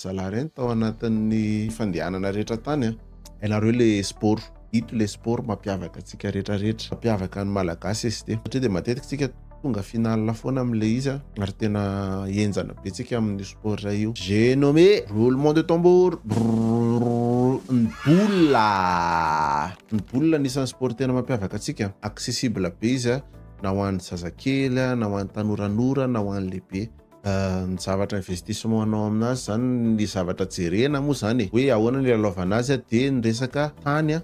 Zalahy reny tao anatin'ny fandehanana rehetra tany ianareo le sport ito le sport mampiavaka antsika rehetrarehetra mampiavaka ny malagasy izy ty satria de matetika tsika tonga finale foana am'le izy ary tena enjana be tsika amin'ny sport io. J'ai nommé roulement de tambour ny boule anisan'ny sport tena mampiavaka antsika accessible be izy na ho an'ny zazakely na ho an'ny tanoranora na ho an'ny lehibe. Ny zavatra investissement anao aminazy zany ny zavatra jerena moa zany hoe ahoana ny lalaovana azy de ny resaka tany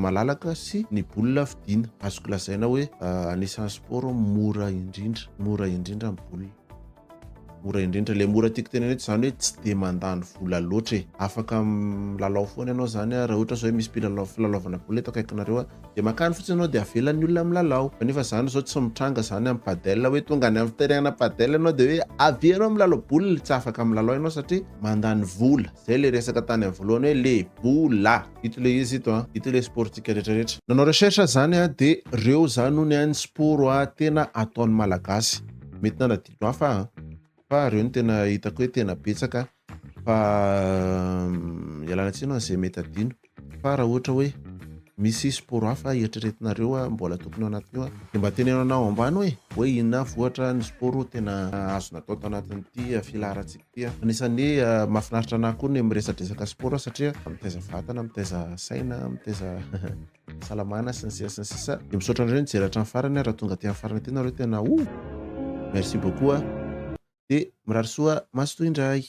malalaka sy ny boule fidiana. Azoko lazaina hoe anisan'ny sport mora indrindra ny boule. Mora indrindra le mora tiako tena eto zany hoe tsy de mandany vola loatra afaka milalao foana ianao zany raha ohatra zao hoe misy filalaovana boule eto akaikinareo de makany fotsiny ianao de avelan'ny olona milalao. Kanefa zany zao tsy mitranga zany amin'ny padel hoe tonga any amin'ny terrain padel ianao de hoe avy ianao milalao boule tsy afaka milalao ianao satria mandany vola. Zay le resaka tany amin'ny voalohany hoe le boula ito le izy ito le sportsika rehetrarehetra. Nanao recherche zany de reo zany ny any sport tena ataon'ny malagasy mety nanadino fa reo ny tena hitako hoe tena betsaka fa ialana tsiny an'izay mety adino fa raha ohatra hoe misy sport hafa eritreretinareo mbola tokony ao anatiny de mba tenenanao ambany hoe inona voatra ny sport tena azo natao tao anatin'ity filaharantsika ty. Anisan'ny mahafinaritra anahy koa ny miresadresaka sport satria mitaiza vatana mitaiza saina mitaiza salamana sy ny sisa de misaotra anareo nijery hatramin'ny farany raha tonga aty amin'ny farany aty nareo tena merci beaucoup de mirary soa maso toy indray.